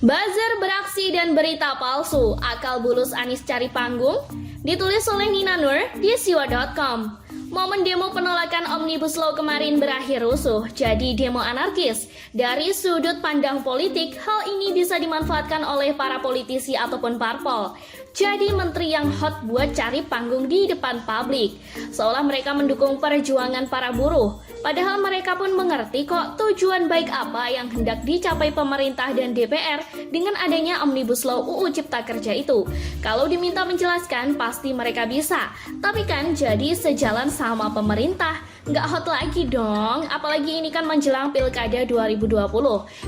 Buzzer beraksi dan berita palsu, akal bulus Anies cari panggung, ditulis oleh Nina Nur di siwa.com. Momen demo penolakan Omnibus Law kemarin berakhir rusuh, jadi demo anarkis. Dari sudut pandang politik, hal ini bisa dimanfaatkan oleh para politisi ataupun parpol. Jadi menteri yang hot buat cari panggung di depan publik, seolah mereka mendukung perjuangan para buruh. Padahal mereka pun mengerti kok tujuan baik apa yang hendak dicapai pemerintah dan DPR dengan adanya Omnibus Law UU Cipta Kerja itu. Kalau diminta menjelaskan, pasti mereka bisa. Tapi kan jadi sejalan sama pemerintah, nggak hot lagi dong. Apalagi ini kan menjelang Pilkada 2020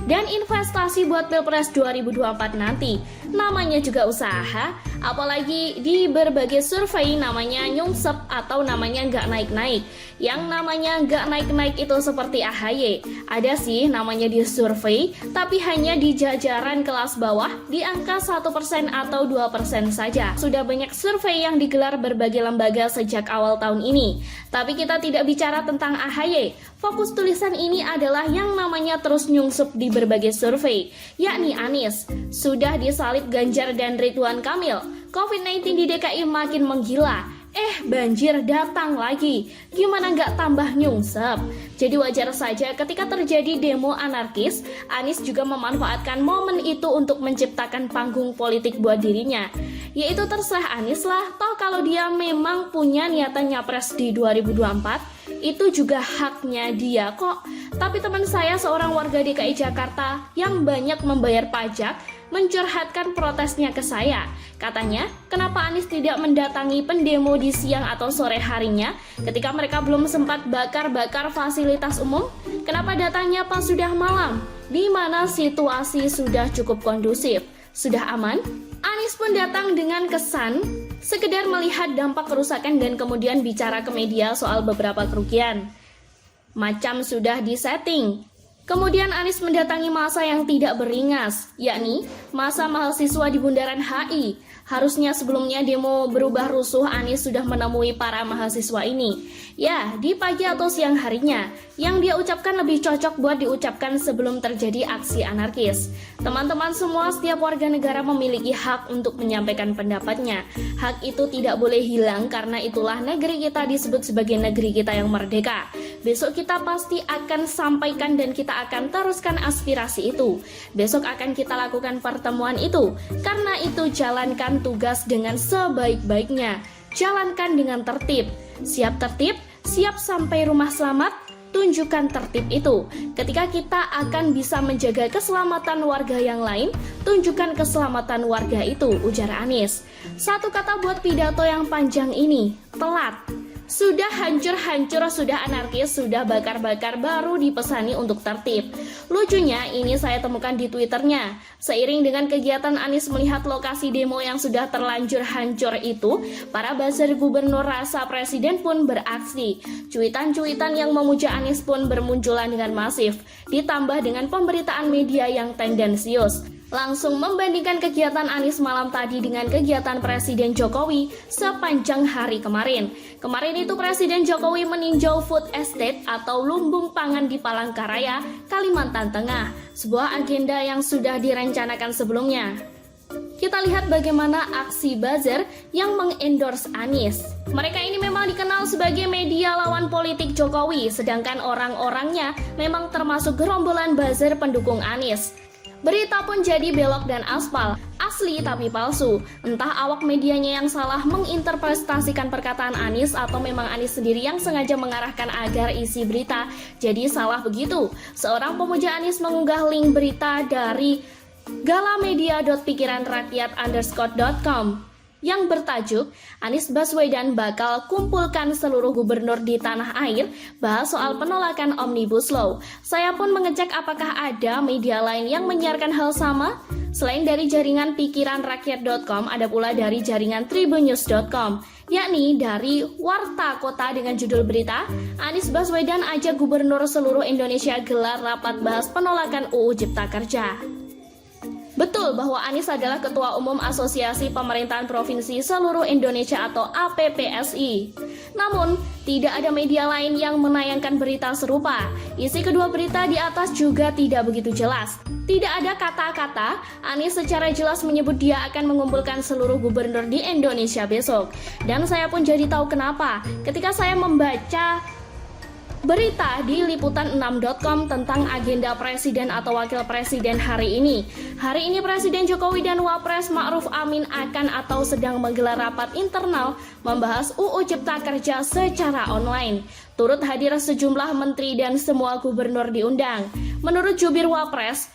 dan investasi buat Pilpres 2024 nanti. Namanya juga usaha, apalagi di berbagai survei namanya nyungsep atau namanya nggak naik-naik. Yang namanya nggak naik-naik itu seperti AHY. Ada sih namanya di survei, tapi hanya di jajaran kelas bawah di angka 1% atau 2% saja. Sudah banyak survei yang digelar berbagai lembaga sejak awal tahun ini. Tapi kita tidak bicara tentang AHY. Fokus tulisan ini adalah yang namanya terus nyungsup di berbagai survei, yakni Anies. Sudah disalib Ganjar dan Ridwan Kamil, COVID-19 di DKI makin menggila. Banjir datang lagi. Gimana nggak tambah nyungsep? Jadi wajar saja ketika terjadi demo anarkis, Anies juga memanfaatkan momen itu untuk menciptakan panggung politik buat dirinya. Yaitu terserah Anies lah, toh kalau dia memang punya niatan nyapres di 2024, itu juga haknya dia kok. Tapi teman saya seorang warga DKI Jakarta yang banyak membayar pajak mencurhatkan protesnya ke saya. Katanya, kenapa Anies tidak mendatangi pendemo di siang atau sore harinya ketika mereka belum sempat bakar-bakar fasilitas umum? Kenapa datangnya pas sudah malam, di mana situasi sudah cukup kondusif, sudah aman? Anies pun datang dengan kesan sekedar melihat dampak kerusakan dan kemudian bicara ke media soal beberapa kerugian. Macam sudah disetting. Kemudian Anies mendatangi masa yang tidak beringas, yakni masa mahasiswa di Bundaran HI. Harusnya sebelumnya demo berubah rusuh, Anies sudah menemui para mahasiswa ini. Ya, di pagi atau siang harinya, yang dia ucapkan lebih cocok buat diucapkan sebelum terjadi aksi anarkis. Teman-teman semua, setiap warga negara memiliki hak untuk menyampaikan pendapatnya. Hak itu tidak boleh hilang karena itulah negeri kita disebut sebagai negeri kita yang merdeka. Besok kita pasti akan sampaikan dan kita akan teruskan aspirasi itu. Besok akan kita lakukan pertemuan itu. Karena itu jalankan tugas dengan sebaik-baiknya. Jalankan dengan tertib. Siap tertib, siap sampai rumah selamat. Tunjukkan tertib itu. Ketika kita akan bisa menjaga keselamatan warga yang lain, tunjukkan keselamatan warga itu, ujar Anies. Satu kata buat pidato yang panjang ini, telat. Sudah hancur-hancur, sudah anarkis, sudah bakar-bakar, baru dipesani untuk tertib. Lucunya, ini saya temukan di Twitternya. Seiring dengan kegiatan Anies melihat lokasi demo yang sudah terlanjur hancur itu, para buzzer gubernur rasa presiden pun beraksi. Cuitan-cuitan yang memuja Anies pun bermunculan dengan masif, ditambah dengan pemberitaan media yang tendensius. Langsung membandingkan kegiatan Anies malam tadi dengan kegiatan Presiden Jokowi sepanjang hari kemarin. Kemarin itu Presiden Jokowi meninjau food estate atau lumbung pangan di Palangkaraya, Kalimantan Tengah, sebuah agenda yang sudah direncanakan sebelumnya. Kita lihat bagaimana aksi buzzer yang mengendorse Anies. Mereka ini memang dikenal sebagai media lawan politik Jokowi, sedangkan orang-orangnya memang termasuk gerombolan buzzer pendukung Anies. Berita pun jadi belok dan aspal, asli tapi palsu. Entah awak medianya yang salah menginterpretasikan perkataan Anies atau memang Anies sendiri yang sengaja mengarahkan agar isi berita jadi salah begitu. Seorang pemuja Anies mengunggah link berita dari galamedia.pikiranrakyat_com yang bertajuk Anies Baswedan bakal kumpulkan seluruh gubernur di tanah air bahas soal penolakan Omnibus Law. Saya pun mengecek apakah ada media lain yang menyiarkan hal sama. Selain dari jaringan pikiranrakyat.com, ada pula dari jaringan tribunnews.com, yakni dari Warta Kota dengan judul berita Anies Baswedan ajak gubernur seluruh Indonesia gelar rapat bahas penolakan UU Cipta Kerja. Betul bahwa Anies adalah Ketua Umum Asosiasi Pemerintahan Provinsi Seluruh Indonesia atau APPSI. Namun, tidak ada media lain yang menayangkan berita serupa. Isi kedua berita di atas juga tidak begitu jelas. Tidak ada kata-kata Anies secara jelas menyebut dia akan mengumpulkan seluruh gubernur di Indonesia besok. Dan saya pun jadi tahu kenapa ketika saya membaca berita di liputan6.com tentang agenda presiden atau wakil presiden hari ini. Hari ini Presiden Jokowi dan Wapres Ma'ruf Amin akan atau sedang menggelar rapat internal membahas UU Cipta Kerja secara online. Turut hadir sejumlah menteri dan semua gubernur diundang. Menurut jubir Wapres,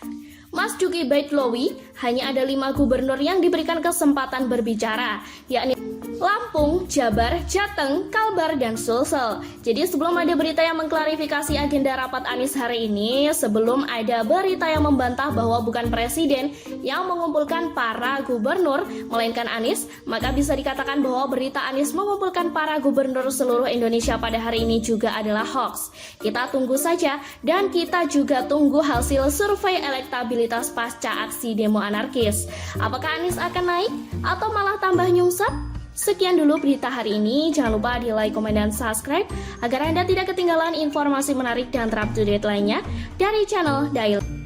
Mas Juki Baitlawi, hanya ada 5 gubernur yang diberikan kesempatan berbicara, yakni Lampung, Jabar, Jateng, Kalbar, dan Sulsel. Jadi sebelum ada berita yang mengklarifikasi agenda rapat Anies hari ini, sebelum ada berita yang membantah bahwa bukan presiden yang mengumpulkan para gubernur, melainkan Anies, maka bisa dikatakan bahwa berita Anies mengumpulkan para gubernur seluruh Indonesia pada hari ini juga adalah hoax. Kita tunggu saja, dan kita juga tunggu hasil survei elektabilitas pasca aksi demo anarkis. Apakah Anies akan naik atau malah tambah nyungsep? Sekian dulu berita hari ini, jangan lupa di like, komen, dan subscribe agar Anda tidak ketinggalan informasi menarik dan terupdate lainnya dari channel Daily.